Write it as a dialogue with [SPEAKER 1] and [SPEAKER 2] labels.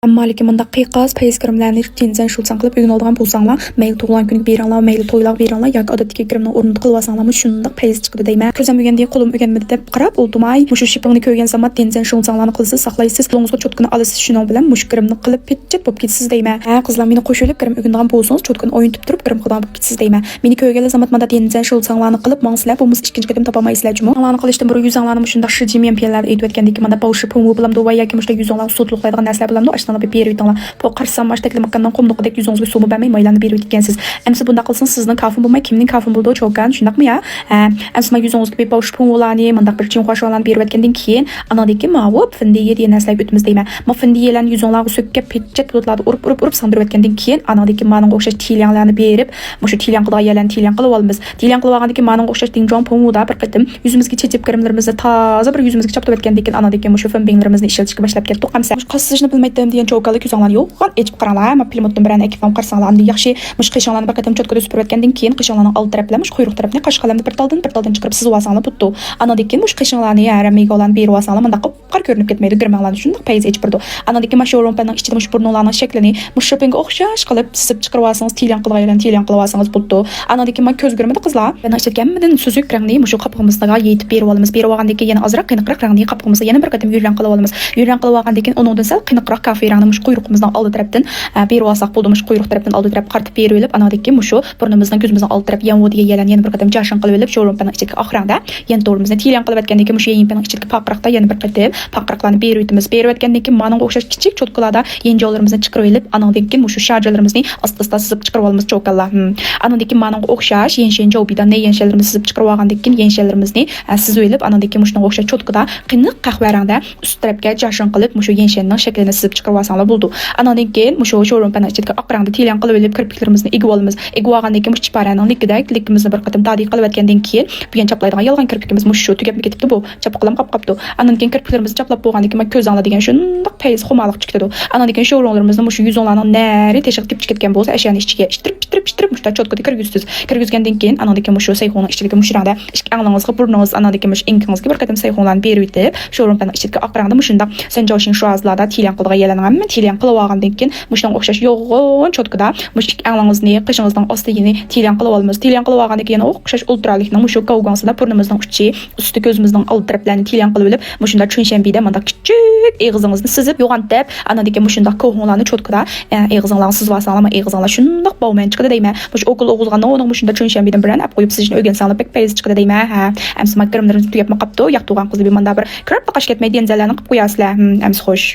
[SPEAKER 1] Ammaliki mında qiyqas payız kirimlarni tenizdan şulsan qilib uygun oldigan bo'lsanglar, mayli tug'ilgan kunga beringlar, mayli to'ylar beringlar yoki odatdagi kirimni o'rnida qilib olsanglar, shundoq payız chiqadi deyman. Ko'zim o'rgandek, qo'lim o'rganmadi deb qarab o'ltimay, mushu shipingni ko'rgan zaman tenizdan shulsanglarni qilsiz, saqlaysiz, qo'lingizga cho'tkini olasiz, shuning bilan mush kirimni qilib pitchet bo'lib ketasiz deyman. Ha, qizlar meni qo'shilib kirim o'rgangan bo'lsangiz, cho'tkini o'yintib turib kirim qilgan bo'lib ketasiz deyman. Meni ko'rganlar zaman manda tenizdan shulsanglarni qilib, mangsizlar bo'lmasa ikkinchi qatim topolmaysizlar jumon. Ularni qilishdan burun yuzanglarni shundoq shijimiyan piyalar aytayotgandek manda bo'shi pulmu bilan do'va yoki mushta yuzanglar sutliqlaydigan narsalar bilan ashtanlab berib aytinglar. Bu qarsam mashtakli makandan qumliqdek yuzingizga suv bermay maylanib berib ketgansiz. Endi bunda qilsangiz sizning kafin bo'lmay kimning kafin bo'ldi cho'kan, shundaqmi ya? Endi yuzingizga bir bosh pullarni, mendaq bir chin qo'shonlarni berib aytgandan keyin anadagi ma'vub findiye degan narsalar o'timiz deyman. Ma findiyelarni yuzinglarga so'kka pitchet bulutlarni urib sindirib aytgandan keyin anadagi ma'ning o'xshash tilyanglarni berib, mushu tilyan qilayalarni tilyan qilib olamiz. Tilyan qilib olgandagi ma'ning o'xshash dinjon pulmuda bir qatim yuzimizga chechib kirimlarimizni toza bir yuzimizga chapib aytgandan keyin anadagi mushu finbinglarimizni ishlatishga boshlab ketdik. Qamsa. Qassizni bilmaydim degan cho'kalik yuzinglar yo'q. Echib qaranglar, ma pilotning birini ekipam qarsanglar, endi yaxshi mush qishonlarni bir qatam cho'tkada supurib aytgandan keyin qishonlarning old taraflari mush quyruq tarafini qashqalamni bir taldan chiqarib sizib olsanglar butdi. Anadagi mush qishonlarni yaramigolarni berib olsanglar, menda qop-qar ko'rinib ketmaydi, girmanglarni shundoq payz echib birdi. Anadagi mush ro'mpaning ichida mush burnlarning shaklini mush shoppingga o'xshash qilib sizib chiqarib olsangiz, tilyan qilib olsangiz butdi. Anadagi ma ko'z girmadi qizlar. Men aytganimdan suzuk rangni mush qapqimizga yetib berib olamiz. Berib olgandan keyin yana ozroq qiyinroq rangni qapqimizga yana bir qatam yurgan qilib olamiz. Yurgan qilib olgandan keyin undan sal qiyinroq kafe rangni mush quyruqimizdan oldi tarafdan berib olsak bo'ldi, mush quyruq tarafdan oldi taraf qartib berib olib, anadagi mushu burnimizdan ko'zimizdan oldi taraf yanvodiga yana bir qatam jashin qilib olib, sho'rumpanning ichiga oq rangda yana to'rimizni tilyan qilib aytgandan keyin mushu yengpanning ichiga paqroqda yana bir qatam paqroqlarni berib o'tamiz. Berib aytgandan keyin mana o'xshash kichik cho'tkalarda yenjolarimizni chiqarib olib, anadagi keyin mushu shajalarimizni asta-asta sizib chiqarib olamiz cho'kallar. Anadagi mana o'xshash yenshen jobidan ne yenshalarimizni sizib chiqarib olgandan keyin yenshalarimizni sizib olib, anadagi mushunga o'xshash cho'tkada qiniq qahva rangda ust tarafga jashin qilib mushu yenshenning shaklini sizib chiqarib olsanglar bo'ldi. Anadagi keyin mushu sho'rumpanning ichiga oq rangda tilyan qilib olib kirpiklarimizni egib olamiz. Egib olgandan keyin mush chiparaning likimizni bir qatam tadiq qilib aytgandan keyin bu yana chaplaydigan yolg'on kirpikimiz mush shu tugab ketibdi bu. Chapqilam qapqapdi. Andan keyin kirpiklarimizni chaplab bo'lgandan keyin ko'z angla degan shundoq payz xumaliq chiqdi. Andan keyin sho'rumlarimizni mush yuzonglarning nari teshib ketgan bo'lsa, ashani ichiga ishtirib mushta cho'tkada kirgizsiz. Kirgizgandan keyin andan keyin mush sayxoning ichiga mush rangda ikki anglingizga burningiz, andan keyin mush inkingizga bir qatam sayxonlarni berib o'tib, sho'rumpanning ichiga oq rangda mushunda sanjoshin shu azlarda tilyan qilib yalanganmi, tilyan qilib olgandan keyin mushdan o'xshash yo'g'on cho'tkada mush ikki anglingizni qishingizdan ostigini tilyan qilib olamiz. Tilyan qilib olgandan keyin o'xshash ultralikning mushu qavgansida burnimizning uchi, usti ko'zimizning old taraflarini tilyan qilib olib, mushunda chunshanbida menda kichik eg'izingizni sizib yo'g'antib, anadagi mushunda qo'honlarni cho'tkada eg'izinglarni sizib olsanglar, eg'izinglar shundoq bovman chiqadi deyman. Mush o'qil o'g'izganda o'ning mushunda chunshanbidan bilan olib qo'yib sizishni o'rgansanglar pek payz chiqadi deyman. Ha, amsi makrimlarni tugab maqabdi, yo'q tug'an qizni bir manda bir kirib taqash ketmaydi, yanzalarni qilib qo'yasizlar. Amsi xo'sh.